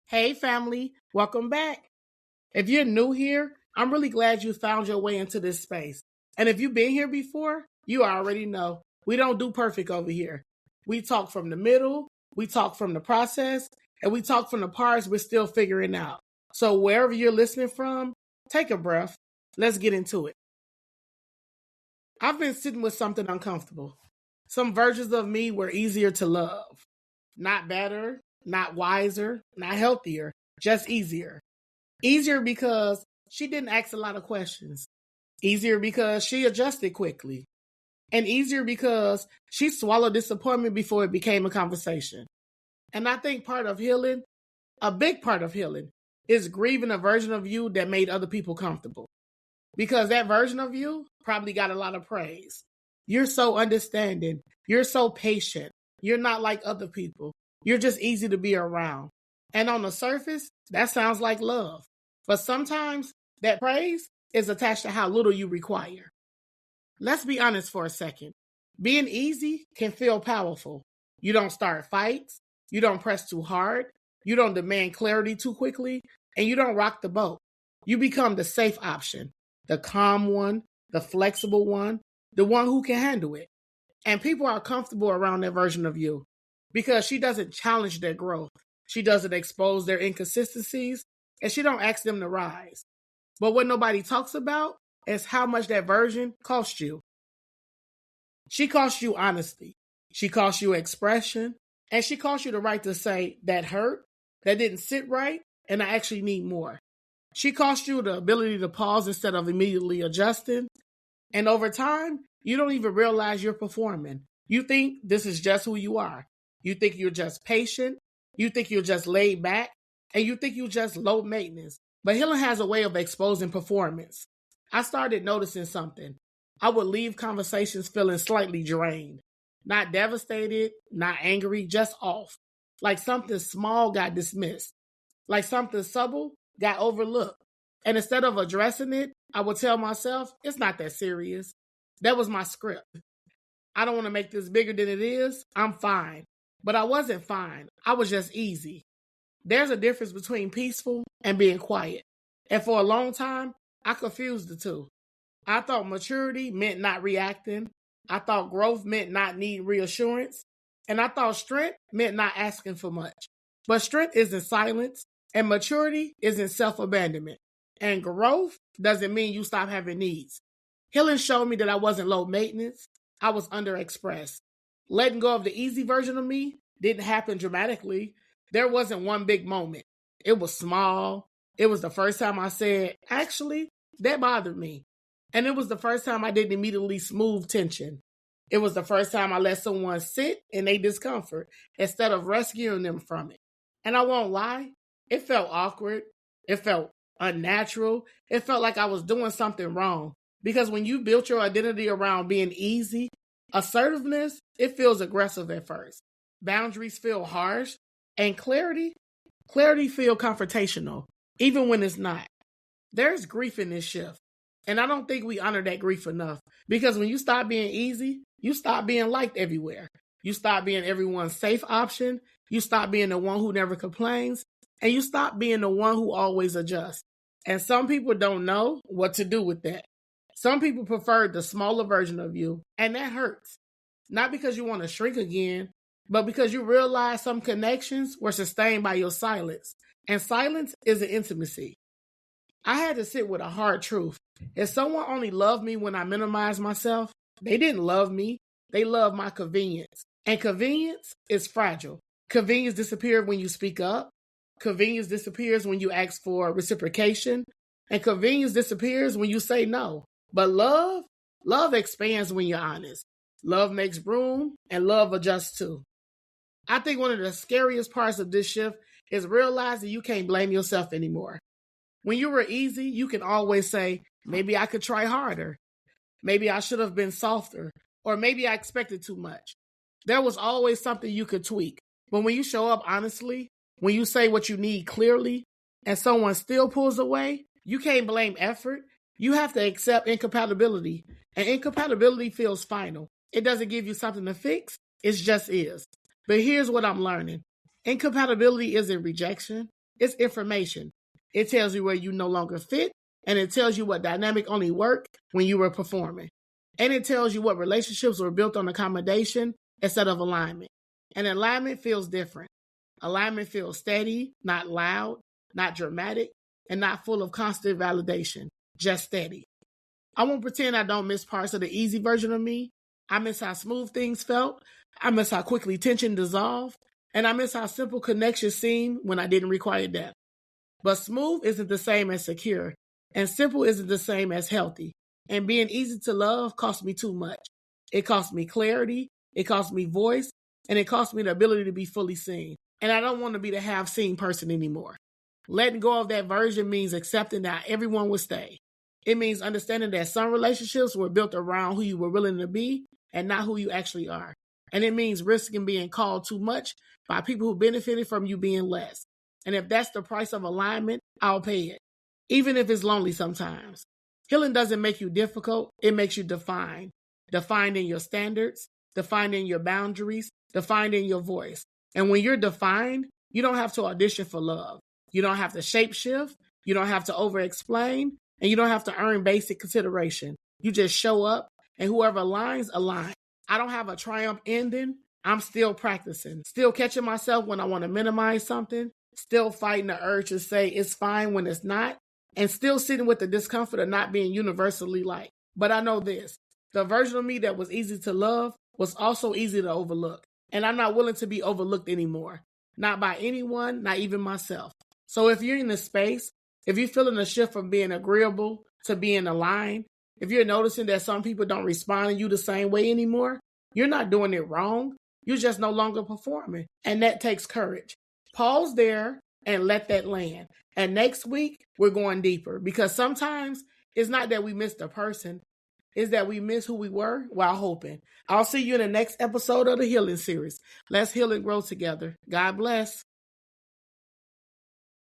Hey, family, welcome back. If you're new here, I'm really glad you found your way into this space. And if you've been here before, you already know we don't do perfect over here. We talk from the middle, we talk from the process, and we talk from the parts we're still figuring out. So, wherever you're listening from, take a breath. Let's get into it. I've been sitting with something uncomfortable. Some versions of me were easier to love. Not better, not wiser, not healthier, just easier. Easier because she didn't ask a lot of questions. Easier because she adjusted quickly. And easier because she swallowed disappointment before it became a conversation. And I think part of healing, a big part of healing, is grieving a version of you that made other people comfortable. Because that version of you probably got a lot of praise. You're so understanding. You're so patient. You're not like other people. You're just easy to be around. And on the surface, that sounds like love. But sometimes that praise is attached to how little you require. Let's be honest for a second. Being easy can feel powerful. You don't start fights. You don't press too hard. You don't demand clarity too quickly. And you don't rock the boat. You become the safe option, the calm one, the flexible one, the one who can handle it. And people are comfortable around that version of you because she doesn't challenge their growth. She doesn't expose their inconsistencies, and she don't ask them to rise. But what nobody talks about is how much that version cost you. She cost you honesty. She cost you expression. And she cost you the right to say, that hurt, that didn't sit right, and I actually need more. She cost you the ability to pause instead of immediately adjusting. And over time, you don't even realize you're performing. You think this is just who you are. You think you're just patient. You think you're just laid back. And you think you're just low maintenance. But healing has a way of exposing performance. I started noticing something. I would leave conversations feeling slightly drained. Not devastated, not angry, just off. Like something small got dismissed. Like something subtle got overlooked. And instead of addressing it, I would tell myself, it's not that serious. That was my script. I don't want to make this bigger than it is. I'm fine. But I wasn't fine. I was just easy. There's a difference between peaceful and being quiet. And for a long time, I confused the two. I thought maturity meant not reacting. I thought growth meant not needing reassurance. And I thought strength meant not asking for much. But strength isn't silence, and maturity isn't self-abandonment. And growth doesn't mean you stop having needs. Healing showed me that I wasn't low maintenance. I was underexpressed. Letting go of the easy version of me didn't happen dramatically. There wasn't one big moment. It was small. It was the first time I said, actually, that bothered me. And it was the first time I didn't immediately smooth tension. It was the first time I let someone sit in their discomfort instead of rescuing them from it. And I won't lie, it felt awkward. It felt unnatural. It felt like I was doing something wrong. Because when you built your identity around being easy, assertiveness, it feels aggressive at first. Boundaries feel harsh. And clarity feel confrontational, even when it's not. There's grief in this shift. And I don't think we honor that grief enough. Because when you stop being easy, you stop being liked everywhere. You stop being everyone's safe option. You stop being the one who never complains. And you stop being the one who always adjusts. And some people don't know what to do with that. Some people prefer the smaller version of you. And that hurts. Not because you want to shrink again, but because you realize some connections were sustained by your silence. And silence is an intimacy. I had to sit with a hard truth. If someone only loved me when I minimized myself, they didn't love me. They loved my convenience. And convenience is fragile. Convenience disappears when you speak up. Convenience disappears when you ask for reciprocation. And convenience disappears when you say no. But love expands when you're honest. Love makes room, and love adjusts too. I think one of the scariest parts of this shift is realizing you can't blame yourself anymore. When you were easy, you can always say, maybe I could try harder. Maybe I should have been softer. Or maybe I expected too much. There was always something you could tweak. But when you show up honestly, when you say what you need clearly, and someone still pulls away, you can't blame effort. You have to accept incompatibility. And incompatibility feels final. It doesn't give you something to fix. It just is. But here's what I'm learning. Incompatibility isn't rejection. It's information. It tells you where you no longer fit, and it tells you what dynamic only worked when you were performing. And it tells you what relationships were built on accommodation instead of alignment. And alignment feels different. Alignment feels steady, not loud, not dramatic, and not full of constant validation, just steady. I won't pretend I don't miss parts of the easy version of me. I miss how smooth things felt. I miss how quickly tension dissolved. And I miss how simple connections seemed when I didn't require depth. But smooth isn't the same as secure, and simple isn't the same as healthy. And being easy to love cost me too much. It cost me clarity, it cost me voice, and it cost me the ability to be fully seen. And I don't want to be the half-seen person anymore. Letting go of that version means accepting that everyone will stay. It means understanding that some relationships were built around who you were willing to be and not who you actually are. And it means risking being called too much by people who benefited from you being less. And if that's the price of alignment, I'll pay it, even if it's lonely sometimes. Healing doesn't make you difficult, it makes you defined. Defined in your standards, defined in your boundaries, defined in your voice. And when you're defined, you don't have to audition for love. You don't have to shapeshift, you don't have to over-explain, and you don't have to earn basic consideration. You just show up, and whoever aligns. I don't have a triumph ending. I'm still practicing, still catching myself when I want to minimize something, still fighting the urge to say it's fine when it's not, and still sitting with the discomfort of not being universally liked. But I know this, the version of me that was easy to love was also easy to overlook. And I'm not willing to be overlooked anymore. Not by anyone, not even myself. So if you're in this space, if you're feeling a shift from being agreeable to being aligned, if you're noticing that some people don't respond to you the same way anymore, you're not doing it wrong. You're just no longer performing. And that takes courage. Pause there and let that land. And next week, we're going deeper because sometimes it's not that we miss the person, it's that we miss who we were while hoping. I'll see you in the next episode of the Healing Series. Let's heal and grow together. God bless.